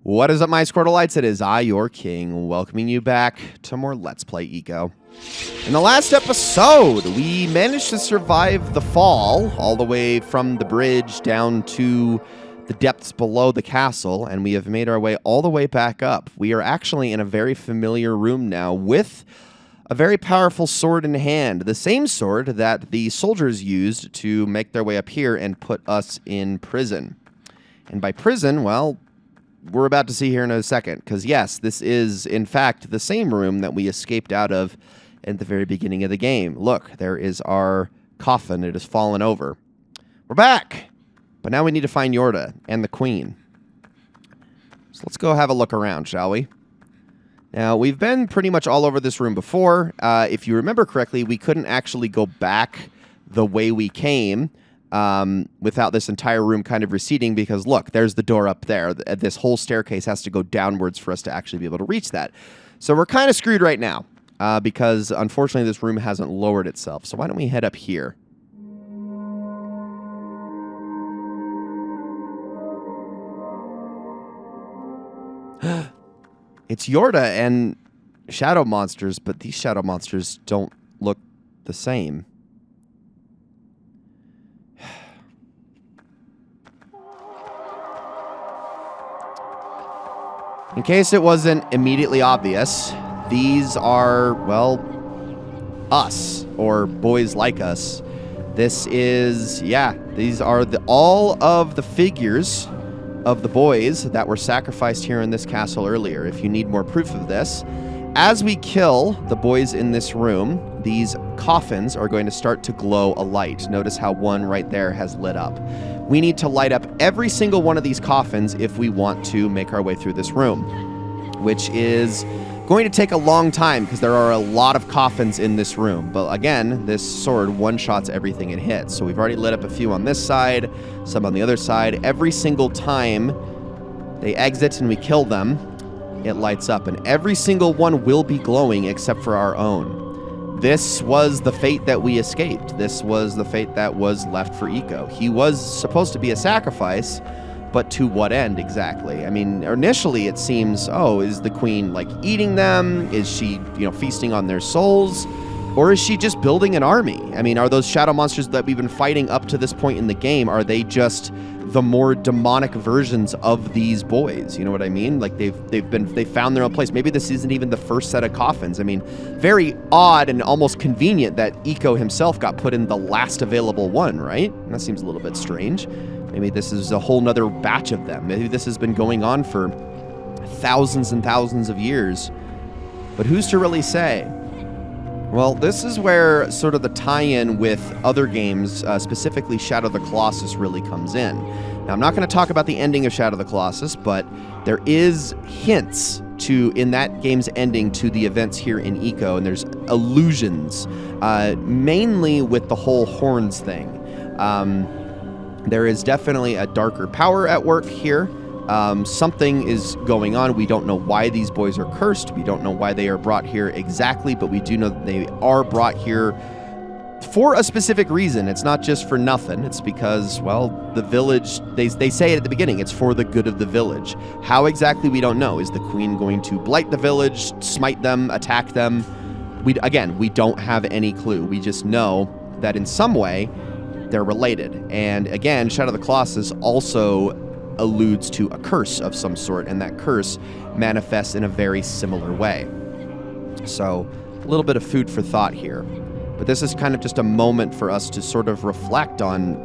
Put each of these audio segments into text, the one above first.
What is up, my Squirtleites? It is I, your king, welcoming you back to more Let's Play ICO. In the last episode, we managed to survive the fall all the way from the bridge down to the depths below the castle, and we have made our way all the way back up. We are actually in a very familiar room now with a very powerful sword in hand, the same sword that the soldiers used to make their way up here and put us in prison. And by prison, well, we're about to see here in a second, because yes, this is, in fact, the same room that we escaped out of at the very beginning of the game. Look, there is our coffin. It has fallen over. We're back! But now we need to find Yorda and the queen. So let's go have a look around, shall we? Now, we've been pretty much all over this room before. If you remember correctly, we couldn't actually go back the way we came without this entire room kind of receding, because look, there's the door up there. This whole staircase has to go downwards for us to actually be able to reach that. So we're kind of screwed right now because unfortunately this room hasn't lowered itself. So why don't we head up here? It's Yorda and shadow monsters, but these shadow monsters don't look the same. In case it wasn't immediately obvious, these are, well, us, or boys like us. This is, yeah, these are all of the figures of the boys that were sacrificed here in this castle earlier. If you need more proof of this, as we kill the boys in this room, these coffins are going to start to glow a light. Notice how one right there has lit up. We need to light up every single one of these coffins if we want to make our way through this room, which is going to take a long time because there are a lot of coffins in this room. But again, this sword one-shots everything it hits. So we've already lit up a few on this side, some on the other side. Every single time they exit and we kill them, it lights up. And every single one will be glowing except for our own. This was the fate that we escaped. This was the fate that was left for ICO. He was supposed to be a sacrifice, but to what end exactly? I mean, initially it seems, oh, is the queen like eating them? Is she, feasting on their souls? Or is she just building an army? I mean, are those shadow monsters that we've been fighting up to this point in the game, are they just the more demonic versions of these boys? You know what I mean? Like they found their own place. Maybe this isn't even the first set of coffins. I mean, very odd and almost convenient that ICO himself got put in the last available one, right? That seems a little bit strange. Maybe this is a whole nother batch of them. Maybe this has been going on for thousands and thousands of years. But who's to really say? Well, this is where sort of the tie-in with other games, specifically Shadow of the Colossus, really comes in. Now, I'm not going to talk about the ending of Shadow of the Colossus, but there is hints in that game's ending to the events here in ICO, and there's allusions, mainly with the whole horns thing. There is definitely a darker power at work here. Something is going on. We don't know why these boys are cursed. We don't know why they are brought here exactly, but we do know that they are brought here for a specific reason. It's not just for nothing. It's because, well, the village, they say it at the beginning, it's for the good of the village. How exactly, we don't know. Is the queen going to blight the village, smite them, attack them? We don't have any clue. We just know that in some way they're related. And again, Shadow of the Colossus also alludes to a curse of some sort, and that curse manifests in a very similar way. So, a little bit of food for thought here. But this is kind of just a moment for us to sort of reflect on,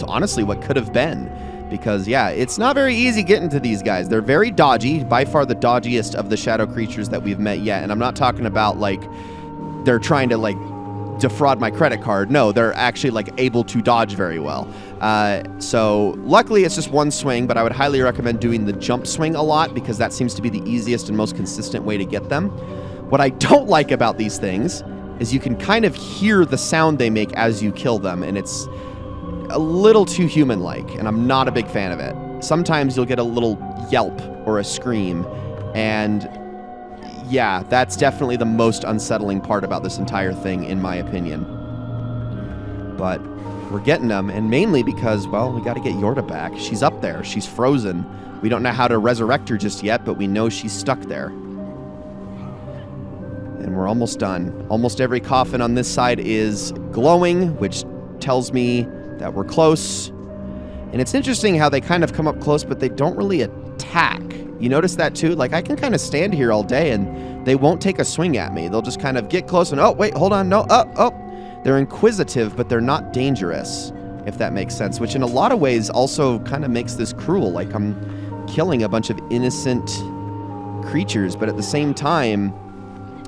honestly, what could have been. Because, yeah, it's not very easy getting to these guys. They're very dodgy, by far the dodgiest of the shadow creatures that we've met yet. And I'm not talking about, like, they're trying to, like, defraud my credit card. No, they're actually like able to dodge very well. So luckily it's just one swing, but I would highly recommend doing the jump swing a lot because that seems to be the easiest and most consistent way to get them. What I don't like about these things is you can kind of hear the sound they make as you kill them, and it's a little too human-like, and I'm not a big fan of it. Sometimes you'll get a little yelp or a scream, and yeah, that's definitely the most unsettling part about this entire thing, in my opinion. But we're getting them, and mainly because, well, we got to get Yorda back. She's up there. She's frozen. We don't know how to resurrect her just yet, but we know she's stuck there. And we're almost done. Almost every coffin on this side is glowing, which tells me that we're close. And it's interesting how they kind of come up close, but they don't really attack. You notice that too? Like, I can kind of stand here all day and they won't take a swing at me. They'll just kind of get close and, oh, wait, hold on, no, oh. They're inquisitive, but they're not dangerous, if that makes sense, which in a lot of ways also kind of makes this cruel. Like, I'm killing a bunch of innocent creatures, but at the same time,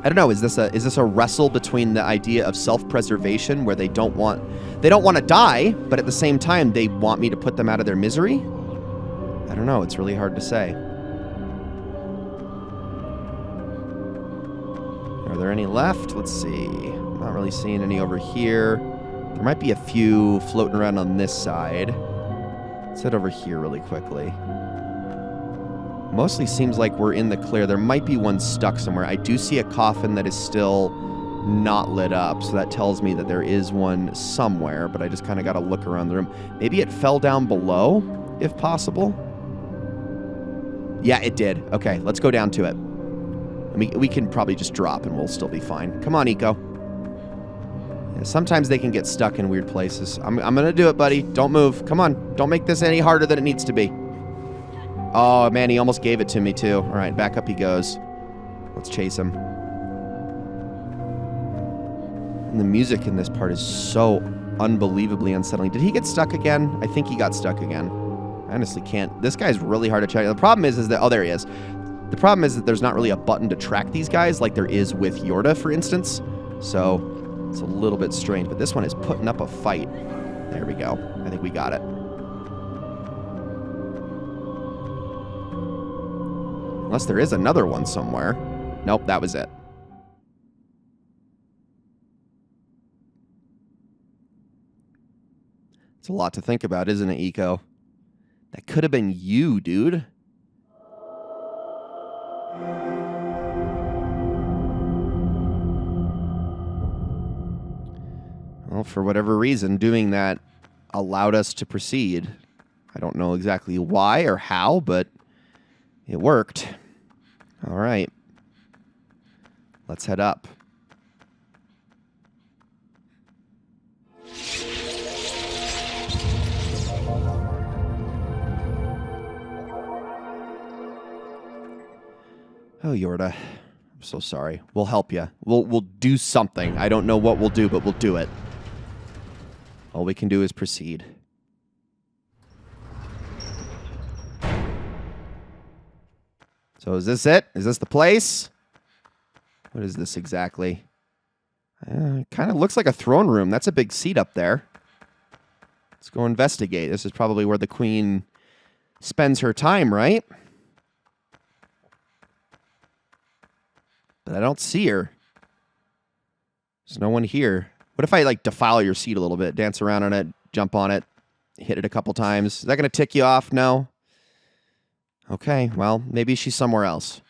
I don't know, is this a wrestle between the idea of self-preservation where they don't want to die, but at the same time they want me to put them out of their misery? I don't know, it's really hard to say. Are there any left? Let's see. I'm not really seeing any over here. There might be a few floating around on this side. Let's head over here really quickly. Mostly seems like we're in the clear. There might be one stuck somewhere. I do see a coffin that is still not lit up, so that tells me that there is one somewhere, but I just kind of got to look around the room. Maybe it fell down below, if possible. Yeah, it did. Okay, let's go down to it. We can probably just drop and we'll still be fine. Come on, Eco. Yeah, sometimes they can get stuck in weird places. I'm going to do it, buddy. Don't move. Come on. Don't make this any harder than it needs to be. Oh, man, he almost gave it to me, too. All right, back up he goes. Let's chase him. And the music in this part is so unbelievably unsettling. Did he get stuck again? I think he got stuck again. I honestly can't. This guy's really hard to track. The problem is that... Oh, there he is. The problem is that there's not really a button to track these guys like there is with Yorda, for instance. So it's a little bit strange. But this one is putting up a fight. There we go. I think we got it. Unless there is another one somewhere. Nope, that was it. It's a lot to think about, isn't it, Eco? That could have been you, dude. Well, for whatever reason, doing that allowed us to proceed. I don't know exactly why or how, but it worked. All right. Let's head up. Oh, Yorda. I'm so sorry. We'll help you. We'll do something. I don't know what we'll do, but we'll do it. All we can do is proceed. So is this it? Is this the place? What is this exactly? Kind of looks like a throne room. That's a big seat up there. Let's go investigate. This is probably where the queen spends her time, right? But I don't see her. There's no one here. What if I, like, defile your seat a little bit? Dance around on it, jump on it, hit it a couple times. Is that going to tick you off? No? Okay, well, maybe she's somewhere else.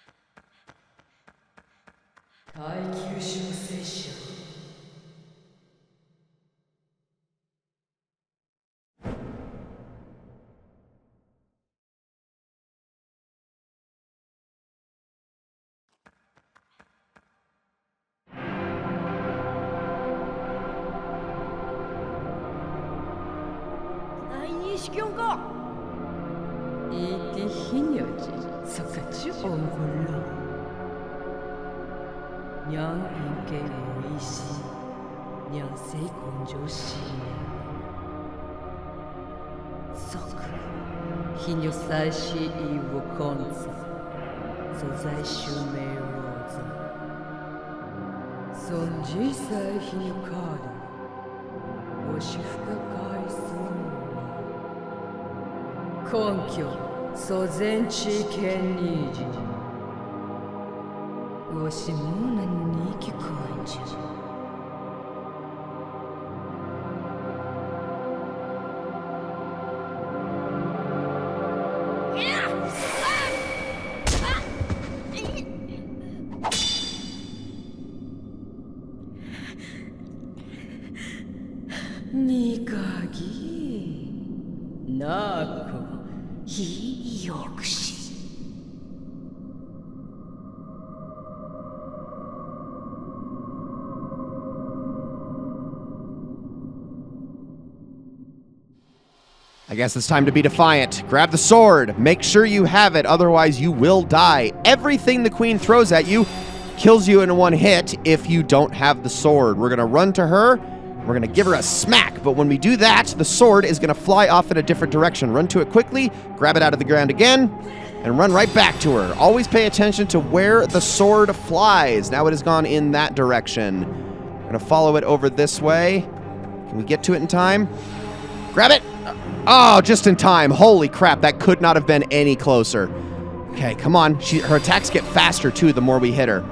I guess it's time to be defiant. Grab the sword. Make sure you have it, otherwise you will die. Everything the queen throws at you kills you in one hit if you don't have the sword. We're gonna run to her. We're gonna give her a smack, but when we do that, the sword is gonna fly off in a different direction. Run to it quickly, grab it out of the ground again, and run right back to her. Always pay attention to where the sword flies. Now it has gone in that direction. I'm gonna follow it over this way. Can we get to it in time? Grab it! Oh, just in time. Holy crap, that could not have been any closer. Okay, come on. Her attacks get faster, too, the more we hit her.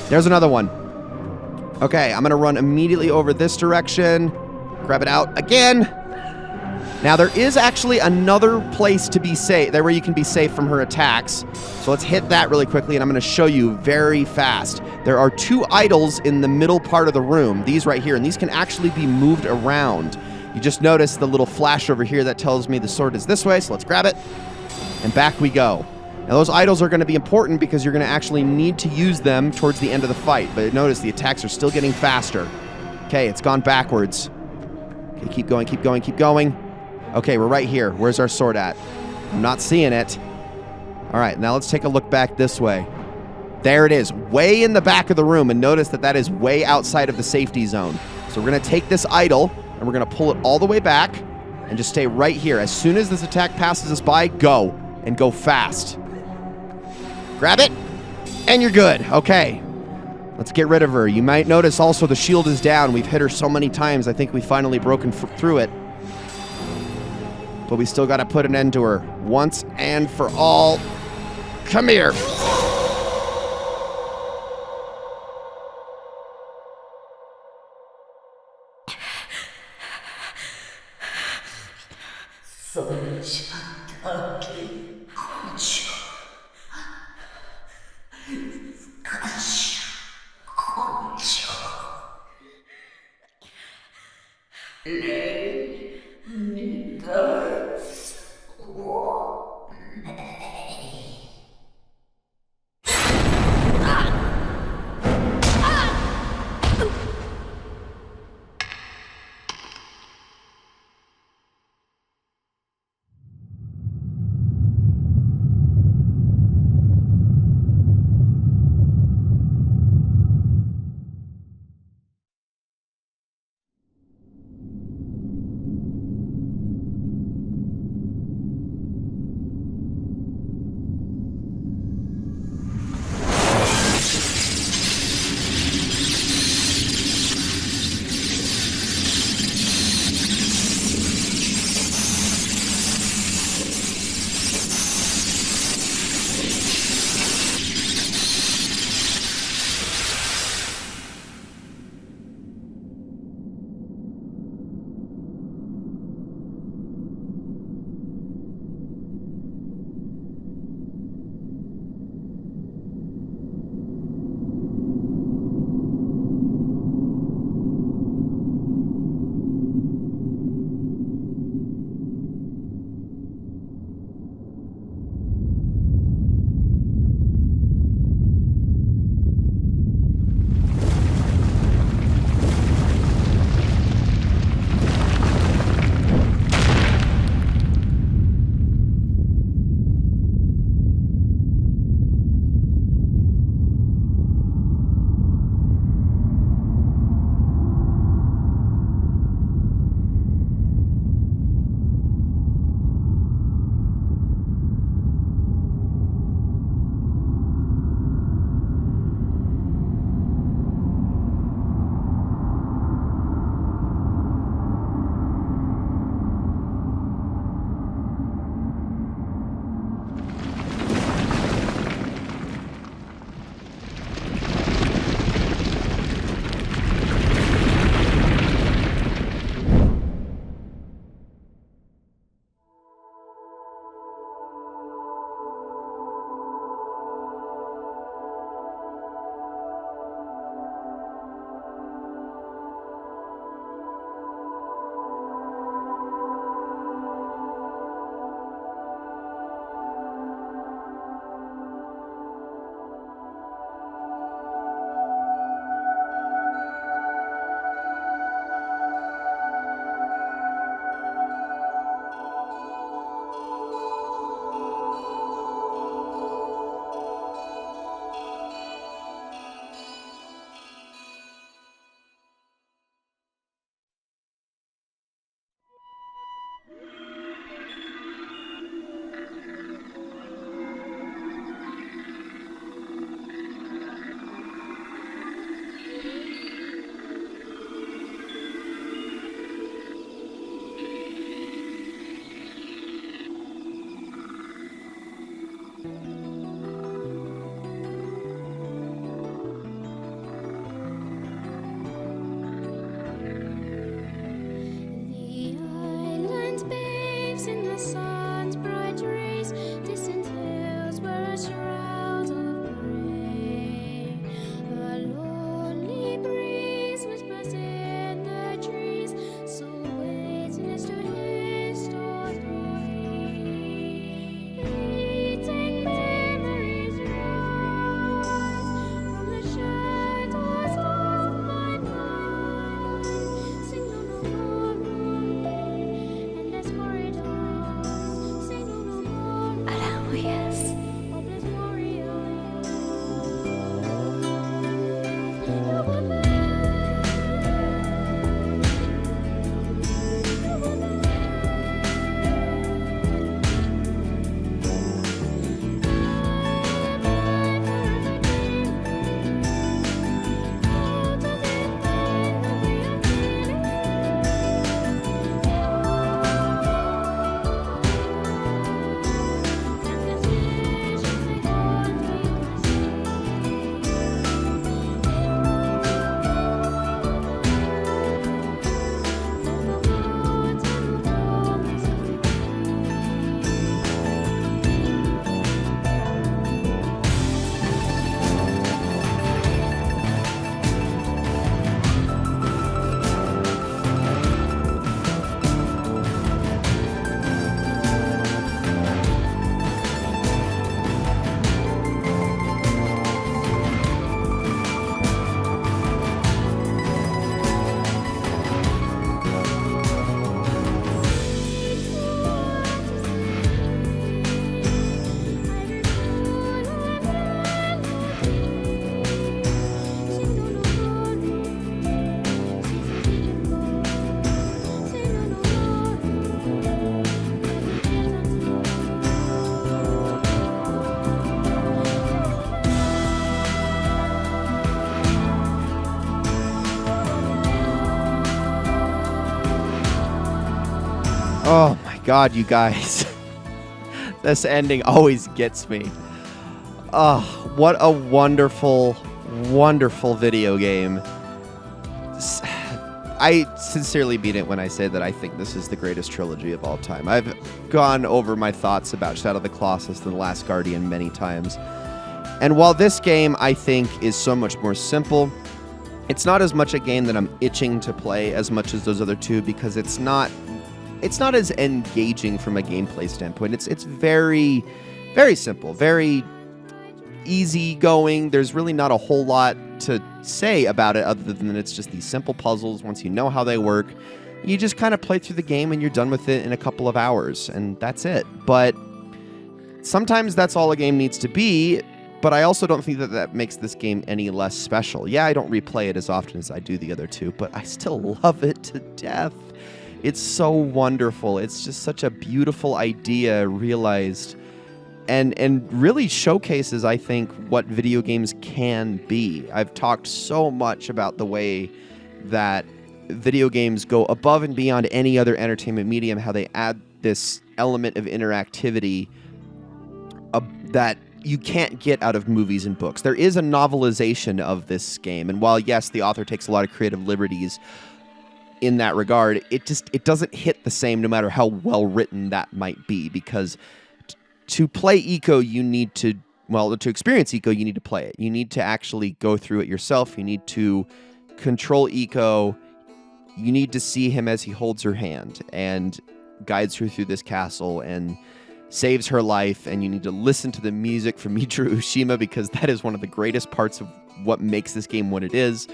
There's another one. Okay, I'm going to run immediately over this direction. Grab it out again. Now, there is actually another place to be safe, there where you can be safe from her attacks. So let's hit that really quickly, and I'm going to show you very fast. There are 2 idols in the middle part of the room, these right here, and these can actually be moved around. You just notice the little flash over here that tells me the sword is this way, so let's grab it, and back we go. Now those idols are going to be important because you're going to actually need to use them towards the end of the fight, but notice the attacks are still getting faster. Okay, it's gone backwards. Okay, keep going, keep going, keep going. Okay, we're right here. Where's our sword at? I'm not seeing it. All right, now let's take a look back this way. There it is, way in the back of the room, and notice that that is way outside of the safety zone. So we're going to take this idol, and we're going to pull it all the way back and just stay right here. As soon as this attack passes us by, go, and go fast. Grab it, and you're good. Okay, let's get rid of her. You might notice also the shield is down. We've hit her so many times, I think we've finally broken through it. But we still got to put an end to her once and for all. Come here. island bathes in the sun's bright rays. Distant hills were a shroud of gray. A lonely breeze whispers in the trees, so witness to his story. Fleeting memories rise from the shadows of my mind. Sing no more endless corridors. Sing no more Alawias. Hopeless warriors. Oh my god, you guys. This ending always gets me. Oh, what a wonderful, wonderful video game. I sincerely mean it when I say that I think this is the greatest trilogy of all time. I've gone over my thoughts about Shadow of the Colossus and The Last Guardian many times. And while this game, I think, is so much more simple, it's not as much a game that I'm itching to play as much as those other two, because it's not as engaging from a gameplay standpoint. It's very, very simple, very easy going. There's really not a whole lot to say about it other than it's just these simple puzzles. Once you know how they work, you just kind of play through the game and you're done with it in a couple of hours, and that's it. But sometimes that's all a game needs to be, but I also don't think that that makes this game any less special. Yeah, I don't replay it as often as I do the other two, but I still love it to death. It's so wonderful. It's just such a beautiful idea realized, and really showcases, I think, what video games can be. I've talked so much about the way that video games go above and beyond any other entertainment medium, how they add this element of interactivity that you can't get out of movies and books. There is a novelization of this game, and while, yes, the author takes a lot of creative liberties in that regard, it doesn't hit the same no matter how well written that might be, because to play ICO, you need to, well, to experience ICO, you need to play it. You need to actually go through it yourself. You need to control ICO. You need to see him as he holds her hand and guides her through this castle and saves her life. And you need to listen to the music from Michiru Ushima, because that is one of the greatest parts of what makes this game what it is.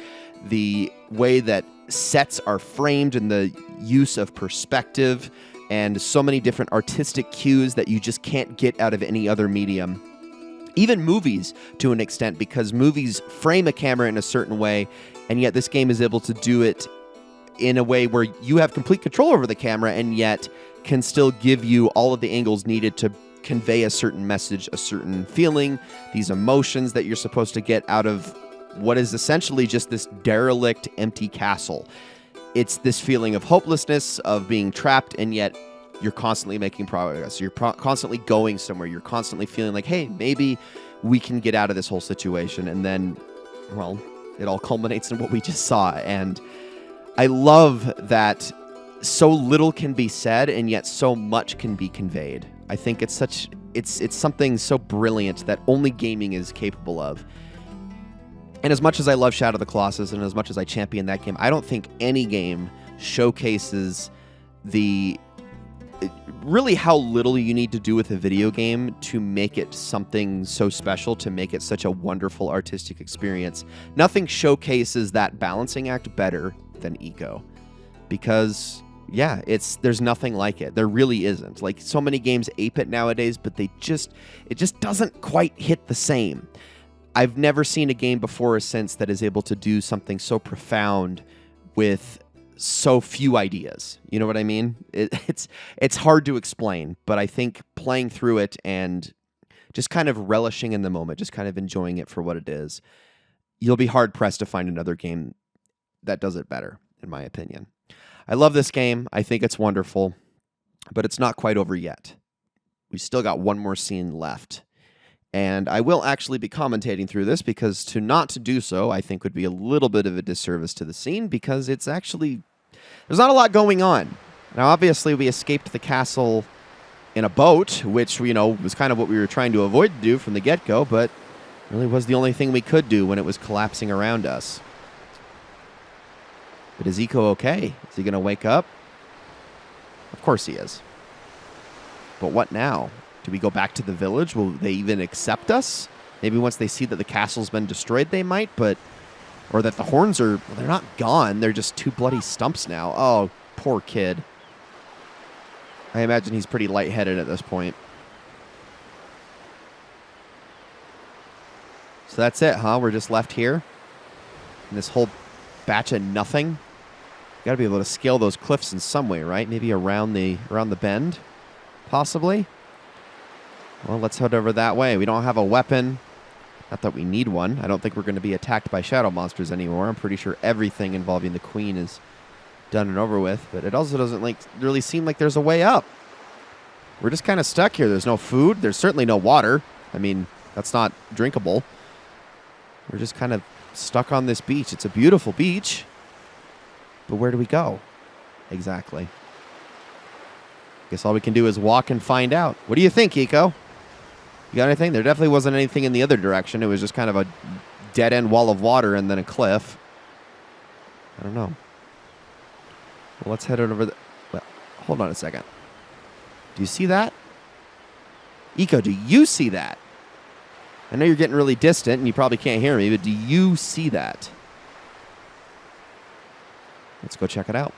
The way that sets are framed and the use of perspective and so many different artistic cues that you just can't get out of any other medium. Even movies, to an extent, because movies frame a camera in a certain way, and yet this game is able to do it in a way where you have complete control over the camera and yet can still give you all of the angles needed to convey a certain message, a certain feeling, these emotions that you're supposed to get out of what is essentially just this derelict, empty castle. It's this feeling of hopelessness, of being trapped, and yet you're constantly making progress. You're constantly going somewhere. You're constantly feeling like, hey, maybe we can get out of this whole situation. And then, well, it all culminates in what we just saw. And I love that so little can be said and yet so much can be conveyed. I think it's something so brilliant that only gaming is capable of. And as much as I love Shadow of the Colossus and as much as I champion that game, I don't think any game showcases really how little you need to do with a video game to make it something so special, to make it such a wonderful artistic experience. Nothing showcases that balancing act better than ICO. Because, yeah, there's nothing like it. There really isn't. Like, so many games ape it nowadays, but it just doesn't quite hit the same. I've never seen a game before or since that is able to do something so profound with so few ideas. You know what I mean? It's hard to explain, but I think playing through it and just kind of relishing in the moment, just kind of enjoying it for what it is, you'll be hard-pressed to find another game that does it better, in my opinion. I love this game. I think it's wonderful, but it's not quite over yet. We still got one more scene left. And I will actually be commentating through this because to not do so, I think would be a little bit of a disservice to the scene because it's actually, there's not a lot going on. Now, obviously, we escaped the castle in a boat, which, was kind of what we were trying to avoid to do from the get-go, but really was the only thing we could do when it was collapsing around us. But is ICO okay? Is he going to wake up? Of course he is. But what now? Do we go back to the village? Will they even accept us? Maybe once they see that the castle's been destroyed, they might, or that the horns they're not gone. They're just two bloody stumps now. Oh, poor kid. I imagine he's pretty lightheaded at this point. So that's it, huh? We're just left here in this whole batch of nothing. Got to be able to scale those cliffs in some way, right? Maybe around the bend, possibly. Well, let's head over that way. We don't have a weapon. Not that we need one. I don't think we're going to be attacked by shadow monsters anymore. I'm pretty sure everything involving the queen is done and over with. But it also doesn't really seem like there's a way up. We're just kind of stuck here. There's no food. There's certainly no water. I mean, that's not drinkable. We're just kind of stuck on this beach. It's a beautiful beach. But where do we go? Exactly. Guess all we can do is walk and find out. What do you think, ICO? You got anything? There definitely wasn't anything in the other direction. It was just kind of a dead-end wall of water and then a cliff. I don't know. Well, let's head over well, hold on a second. Do you see that? ICO, do you see that? I know you're getting really distant and you probably can't hear me, but do you see that? Let's go check it out.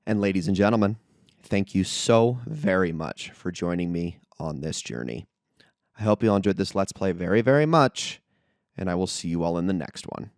And ladies and gentlemen, thank you so very much for joining me on this journey. I hope you all enjoyed this Let's Play very, very much, and I will see you all in the next one.